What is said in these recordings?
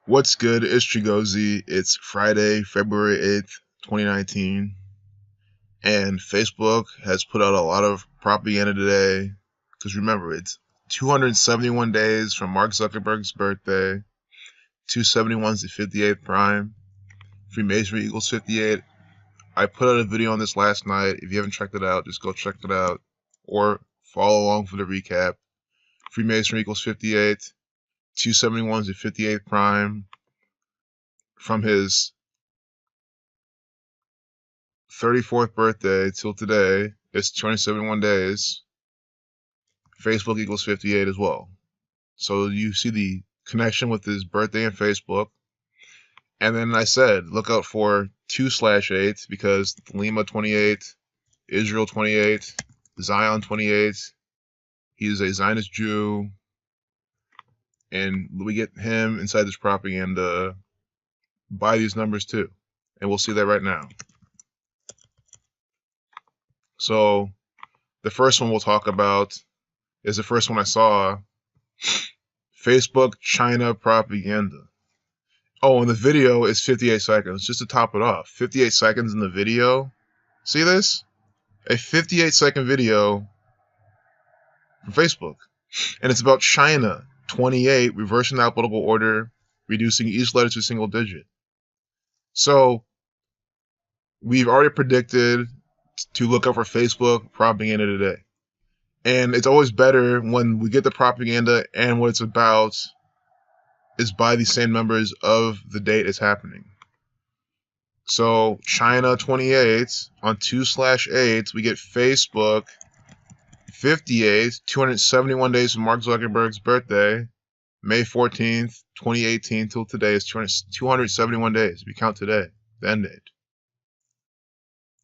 What's good? It's Chigozy. It's Friday, February 8th, 2019, and Facebook has put out a lot of propaganda today. Because remember, it's 271 days from Mark Zuckerberg's birthday. 271 is the 58th prime. Freemasonry equals 58. I put out a video on this last night. If you haven't checked it out, just go check it out. Or follow along for the recap. Freemasonry equals 58. 271 is the 58th prime. From his 34th birthday till today, it's 271 days. Facebook equals 58 as well. So you see the connection with his birthday and Facebook. And then I said, look out for 2/8 because Lima 28, Israel 28, Zion 28. He is a Zionist Jew. And we get him inside this propaganda by these numbers too. And we'll see that right now. So the first one we'll talk about is the first one I saw. Facebook China propaganda. Oh, and the video is 58 seconds, just to top it off. 58 seconds in the video. See this? A 58-second video from Facebook. And it's about China 28, reversing the alphabetical order, reducing each letter to a single digit. So we've already predicted to look out for Facebook propaganda today. And it's always better when we get the propaganda and what it's about is by the same numbers of the date it's happening. So China 28 on 2/8, we get Facebook 58, 271 days from Mark Zuckerberg's birthday, May 14th, 2018 till today is 271 days. We count today, the end date.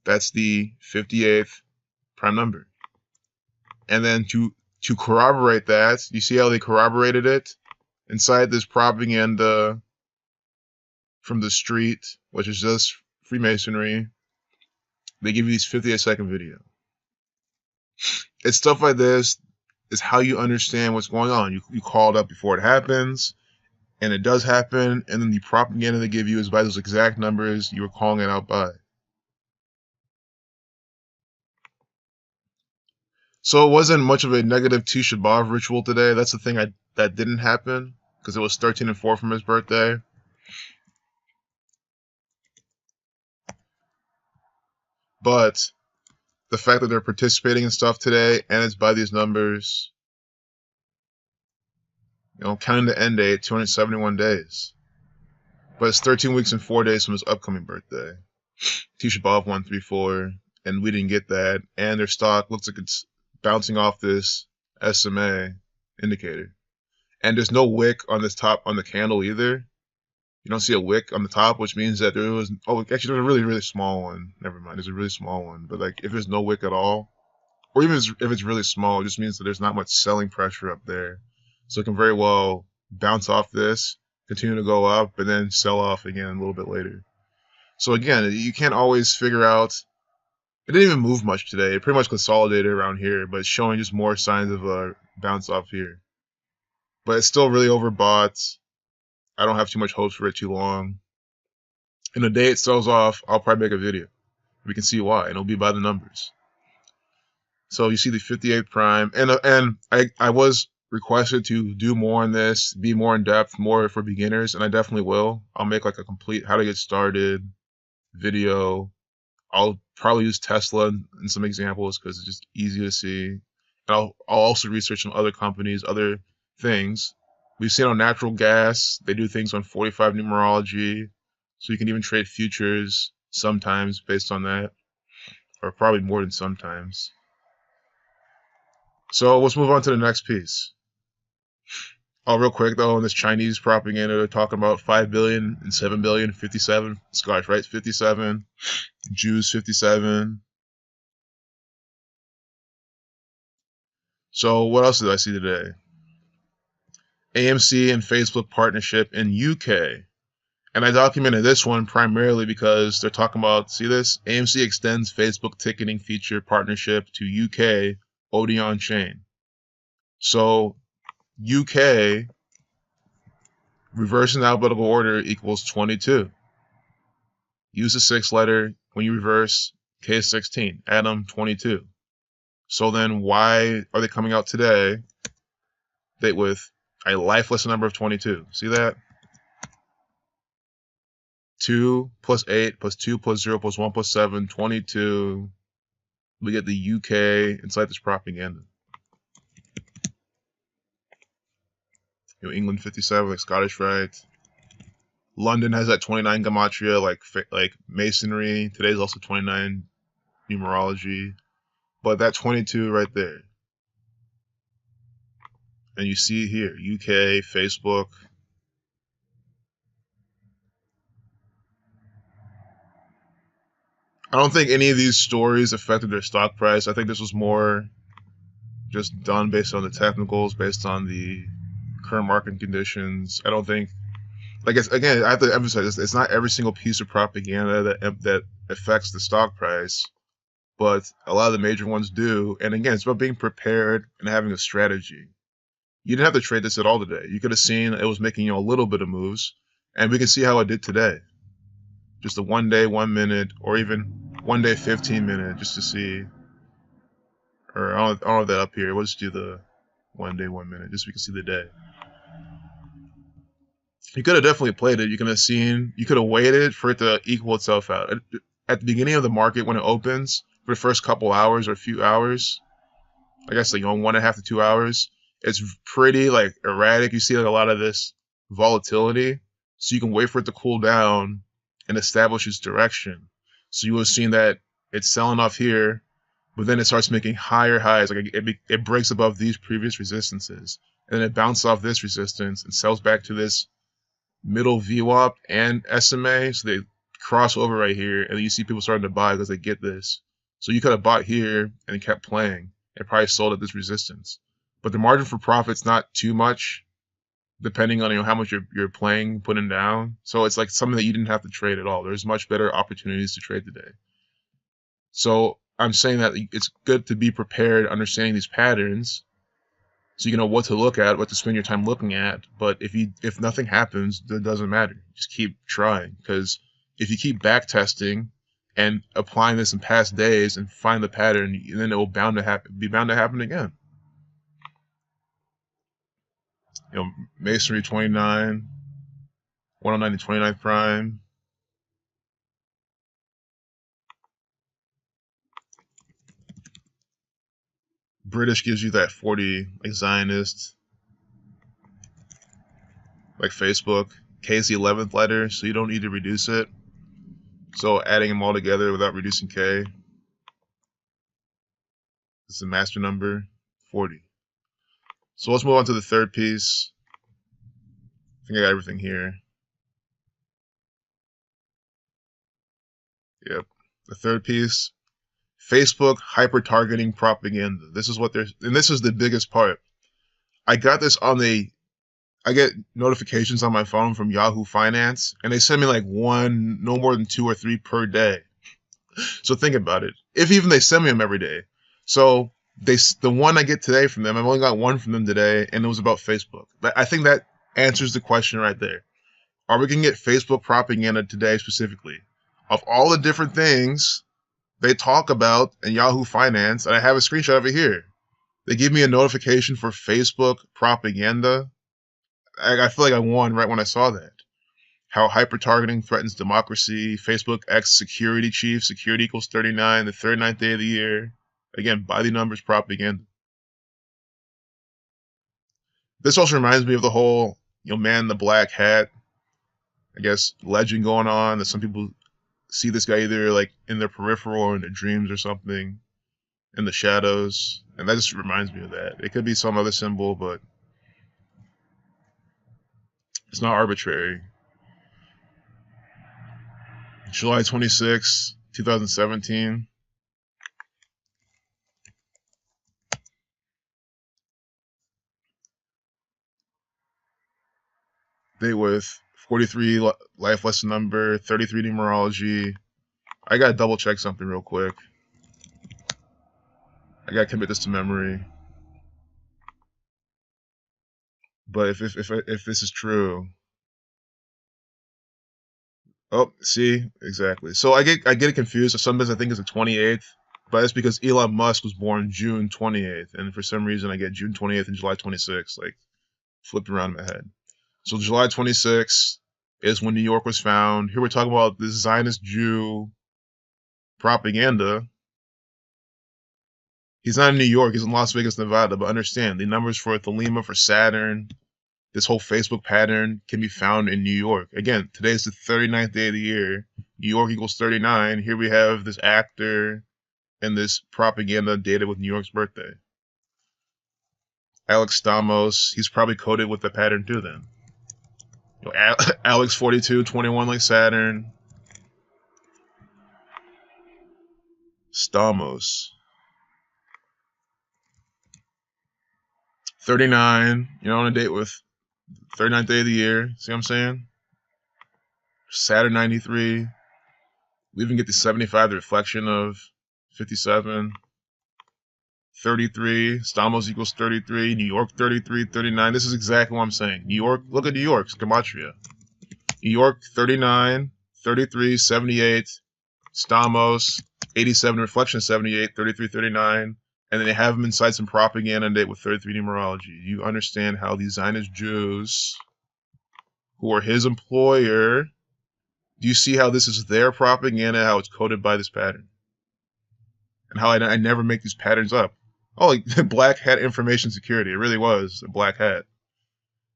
That's the 58th prime number. And then to corroborate that, you see how they corroborated it? Inside this propaganda from the street, which is just Freemasonry, they give you these 58-second video. It's stuff like this is how you understand what's going on. You call it up before it happens, and it does happen, and then the propaganda they give you is by those exact numbers you were calling it out by. So it wasn't much of a negative Tisha B'Av ritual today. That's the thing that didn't happen, because it was 13 and 4 from his birthday. But the fact that they're participating in stuff today and it's by these numbers, counting the end date, 271 days. But it's 13 weeks and 4 days from his upcoming birthday. Tisha B'Av 134, and we didn't get that. And their stock looks like it's bouncing off this SMA indicator. And there's no wick on this top on the candle either. You don't see a wick on the top, which means that there was, actually there's a really, really small one. Never mind, there's a really small one. But like if there's no wick at all, or even if it's really small, it just means that there's not much selling pressure up there. So it can very well bounce off this, continue to go up, and then sell off again a little bit later. So again, you can't always figure out. It didn't even move much today. It pretty much consolidated around here, but it's showing just more signs of a bounce off here. But it's still really overbought. I don't have too much hopes for it too long. And the day it sells off, I'll probably make a video. We can see why, and it'll be by the numbers. So you see the 58 prime, and I was requested to do more on this, be more in depth, more for beginners, and I definitely will. I'll make like a complete how to get started video. I'll probably use Tesla in some examples because it's just easy to see. And I'll also research some other companies, other things. We've seen on natural gas, they do things on 45 numerology, so you can even trade futures sometimes based on that, or probably more than sometimes. So let's move on to the next piece. Oh, real quick though, in this Chinese propaganda, they're talking about 5 billion and 7 billion, 57. Scotch, right? 57. Jews, 57. So what else did I see today? AMC and Facebook partnership in UK. And I documented this one primarily because they're talking about, see this? AMC extends Facebook ticketing feature partnership to UK Odeon chain. So UK reverse in alphabetical order equals 22. Use the 6th letter when you reverse case 16. Add them 22. So then why are they coming out today with a lifeless number of 22? See that? 2 plus 8 plus 2 plus 0 plus 1 plus 7, 22. We get the UK inside this propaganda. New England 57, like Scottish Rite. London has that 29 gematria, like Masonry. Today's also 29 numerology. But that 22 right there. And you see here, UK, Facebook. I don't think any of these stories affected their stock price. I think this was more just done based on the technicals, based on the current market conditions. I don't think, like, again, I have to emphasize this, it's not every single piece of propaganda that affects the stock price, but a lot of the major ones do. And again, it's about being prepared and having a strategy. You didn't have to trade this at all today. You could have seen it was making, a little bit of moves, and we can see how it did today. Just a 1 day, 1 minute, or even 1 day, 15 minute, just to see. Or I don't have that up here. We'll just do the 1 day, 1 minute, just so we can see the day. You could have definitely played it. You could have seen, you could have waited for it to equal itself out. At the beginning of the market, when it opens, for the first couple hours or a few hours, I guess like 1.5 to 2 hours, it's pretty like erratic. You see like a lot of this volatility. So you can wait for it to cool down and establish its direction. So you would have seen that it's selling off here, but then it starts making higher highs. Like it breaks above these previous resistances, and then it bounces off this resistance and sells back to this middle VWAP and SMA. So they cross over right here, and you see people starting to buy because they get this. So you could have bought here and kept playing and probably sold at this resistance. But the margin for profit's not too much, depending on how much you're playing, putting down. So it's like something that you didn't have to trade at all. There's much better opportunities to trade today. So I'm saying that it's good to be prepared, understanding these patterns, so you know what to look at, what to spend your time looking at. But if nothing happens, it doesn't matter. Just keep trying, because if you keep back testing and applying this in past days and find the pattern, then it will be bound to happen again. Masonry 29, 109 to 29 prime. British gives you that 40, like Zionist, like Facebook. K is the 11th letter, so you don't need to reduce it. So adding them all together without reducing K is the master number, 40. So let's move on to the third piece. I think I got everything here. Yep. The third piece, Facebook hyper-targeting propaganda. This is this is the biggest part. I got this I get notifications on my phone from Yahoo Finance, and they send me like no more than 2 or 3 per day. So think about it. If even they send me them every day. So the one I get today from them, I've only got one from them today, and it was about Facebook. But I think that answers the question right there. Are we going to get Facebook propaganda today specifically? Of all the different things they talk about in Yahoo Finance, and I have a screenshot of it here, they give me a notification for Facebook propaganda. I feel like I won right when I saw that. How hyper-targeting threatens democracy. Facebook X security chief. Security equals 39. The 39th day of the year. Again, by the numbers propaganda. This also reminds me of the whole, man in the black hat, I guess, legend going on. That some people see this guy either like in their peripheral or in their dreams or something, in the shadows. And that just reminds me of that. It could be some other symbol, but it's not arbitrary. July 26, 2017. Date with 43 life lesson number, 33 numerology. I gotta double check something real quick. I gotta commit this to memory. But if this is true, Oh, see, exactly. So I get it confused. So sometimes I think it's the 28th, but that's because Elon Musk was born June 28th, and for some reason I get June 28th and July 26th like flipped around in my head. So July 26th is when New York was found. Here we're talking about the Zionist Jew propaganda. He's not in New York. He's in Las Vegas, Nevada. But understand, the numbers for Thelema, for Saturn, this whole Facebook pattern can be found in New York. Again, today is the 39th day of the year. New York equals 39. Here we have this actor and this propaganda data with New York's birthday. Alex Stamos, he's probably coded with the pattern too then. You know, Alex 42, 21 like Saturn. Stamos. 39, you know, on a date with 39th day of the year. See what I'm saying? Saturn 93. We even get the 75, the reflection of 57. 33. Stamos equals 33. New York 33, 39. This is exactly what I'm saying. New York, look at New York's gematria. New York 39, 33, 78. Stamos 87, reflection 78, 33, 39. And then they have him inside some propaganda date with 33 numerology. You understand how these Zionist Jews, who are his employer, do you see how this is their propaganda, how it's coded by this pattern? And how I never make these patterns up. Oh, like black hat information security. It really was a black hat.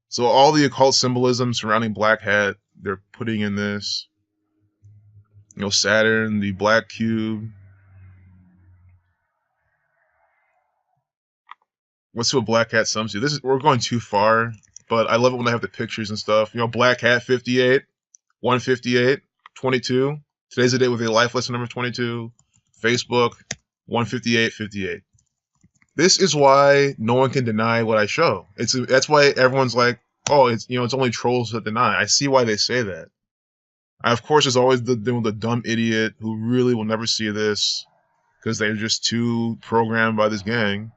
So all the occult symbolism surrounding black hat, they're putting in this. You know, Saturn, the black cube. What's what black hat sums to? We're going too far, but I love it when they have the pictures and stuff. You know, black hat 58, 158, 22. Today's the day with a life lesson number 22. Facebook 158, 58. This is why no one can deny what I show. That's why everyone's like, oh, it's only trolls that deny. I see why they say that. Of course, there's always the dumb idiot who really will never see this because they're just too programmed by this gang.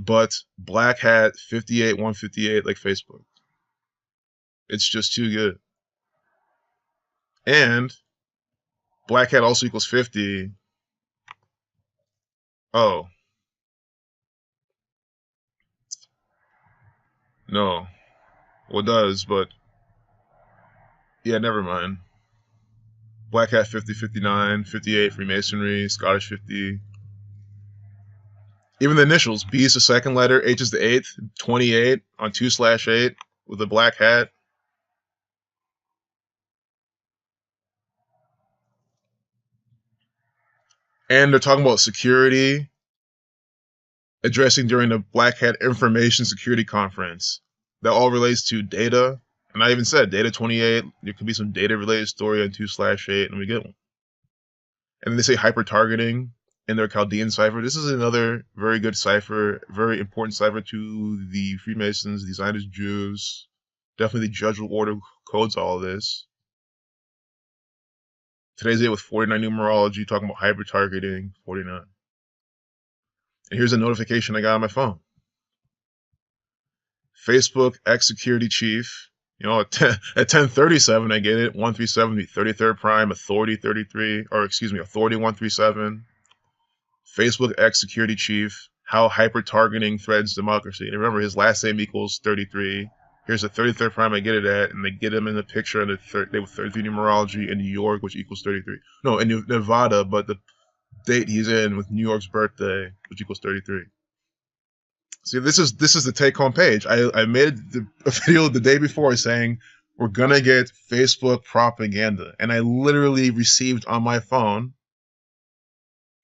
But black hat 58, 158, like Facebook. It's just too good. And black hat also equals 50. Oh. No. Well, it does, but yeah, never mind. Black hat 50, 59, 58, Freemasonry, Scottish 50. Even the initials, B is the second letter, H is the eighth, 28 on 2/8 with a black hat. And they're talking about security, addressing during the Black Hat Information Security Conference. That all relates to data. And I even said data 28. There could be some data related story on 2/8, and we get one. And then they say hyper targeting in their Chaldean cipher. This is another very good cipher, very important cipher to the Freemasons, the Zionist Jews. Definitely the Judicial Order codes all of this. Today's date with 49 numerology, talking about hyper targeting, 49. And here's a notification I got on my phone. Facebook ex-security chief, at 10:37 I get it, 137, the 33rd prime, authority 33, or excuse me, authority 137. Facebook ex-security chief, how hyper-targeting threads democracy. And remember, his last name equals 33. Here's the 33rd prime I get it at, and they get him in the picture on the day with 33 numerology in New York, which equals 33. No, in Nevada, but the date he's in with New York's birthday, which equals 33. See, this is the take-home page. I made a video the day before saying we're gonna get Facebook propaganda, and I literally received on my phone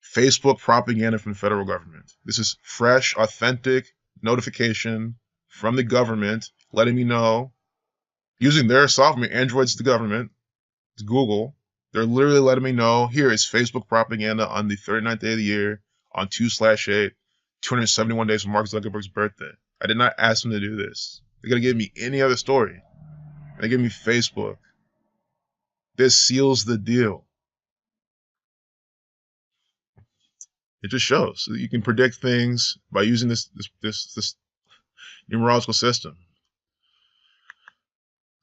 Facebook propaganda from the federal government. This is fresh, authentic notification from the government letting me know, using their software. Android's the government, it's Google. They're literally letting me know, here is Facebook propaganda on the 39th day of the year on 2/8. 271 days from Mark Zuckerberg's birthday. I did not ask them to do this. They're going to give me any other story. They give me Facebook. This seals the deal. It just shows that you can predict things by using this numerological system.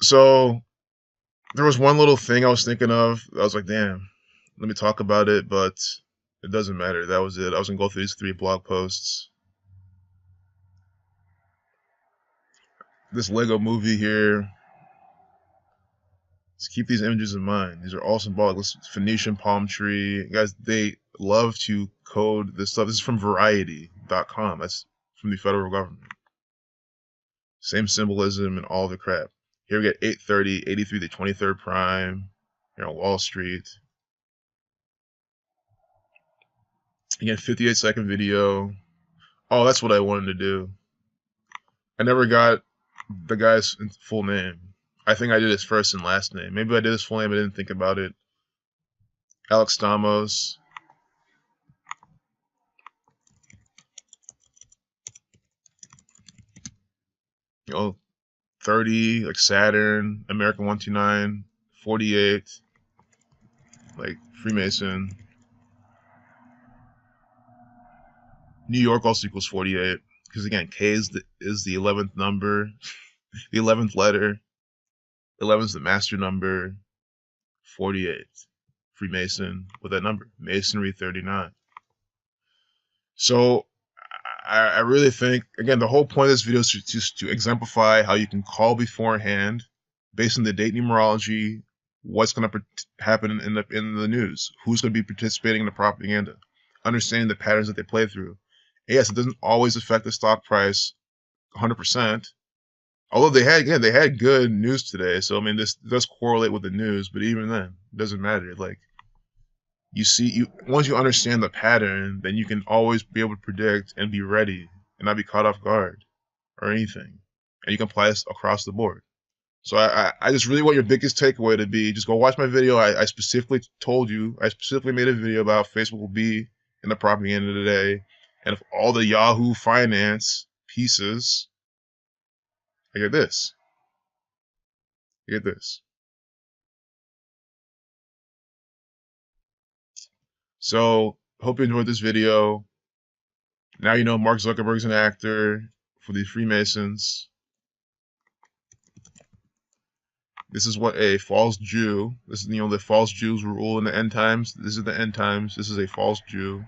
So There was one little thing I was thinking of. I was like, damn, let me talk about it, but it doesn't matter. That was it. I was going to go through these 3 blog posts. This Lego movie here. Let's keep these images in mind. These are all symbolic. This Phoenician palm tree. Guys, they love to code this stuff. This is from Variety.com. That's from the federal government. Same symbolism and all the crap. Here we get 830, 83, the 23rd prime. Here on Wall Street. Again, 58-second video. Oh, that's what I wanted to do. I never got the guy's full name. I think I did his first and last name. Maybe I did his full name, I didn't think about it. Alex Stamos. You know, 30, like Saturn, American 129, 48, like Freemason. New York also equals 48, because again, K is the 11th number, the 11th letter. 11 is the master number. 48, Freemason with that number. Masonry 39. So I really think, again, the whole point of this video is just to exemplify how you can call beforehand, based on the date numerology, what's going to happen in the news, who's going to be participating in the propaganda, understanding the patterns that they play through. And yes, it doesn't always affect the stock price 100%. Although they had good news today, so I mean this does correlate with the news, but even then, it doesn't matter. Like once you understand the pattern, then you can always be able to predict and be ready and not be caught off guard or anything. And you can apply this across the board. So I just really want your biggest takeaway to be just go watch my video. I specifically made a video about Facebook will be in the propaganda today. And if all the Yahoo Finance pieces, I get this. So, hope you enjoyed this video. Now you know Mark Zuckerberg's an actor for the Freemasons. This is what a false Jew, this is, the false Jews rule in the end times. This is the end times. This is a false Jew.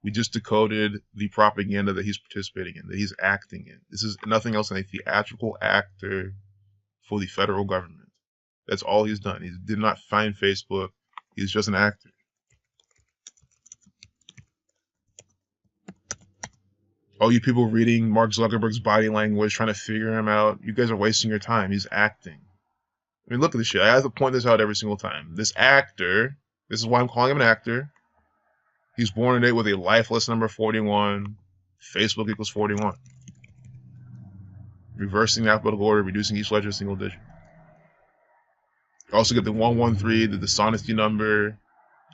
We just decoded the propaganda that he's participating in, that he's acting in. This is nothing else than a theatrical actor for the federal government. That's all he's done. He did not find Facebook. He's just an actor. All you people reading Mark Zuckerberg's body language, trying to figure him out, you guys are wasting your time. He's acting. I mean, look at this shit. I have to point this out every single time. This actor, this is why I'm calling him an actor. He's born today with a lifeless number 41. Facebook equals 41. Reversing the alphabetical order, reducing each letter to a single digit. You also get the 113, the dishonesty number,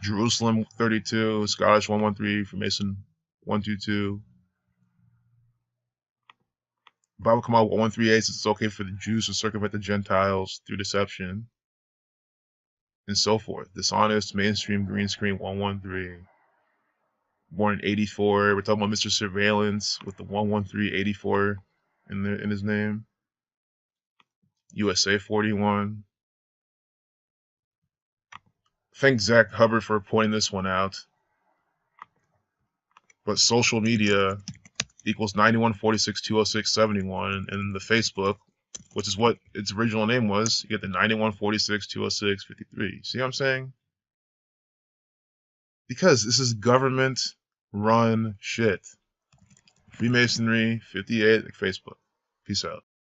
Jerusalem 32, Scottish 113, Freemason 122. Bible come out 138 says it's okay for the Jews to circumvent the Gentiles through deception, and so forth. Dishonest, mainstream, green screen 113. Born in 84. We're talking about Mr. Surveillance with the 11384 in his name. USA 41. Thank Zach Hubbard for pointing this one out. But social media equals 91462067, and the Facebook, which is what its original name was, you get the 91462065. See what I'm saying? Because this is government run shit. Freemasonry 58, like Facebook. Peace out.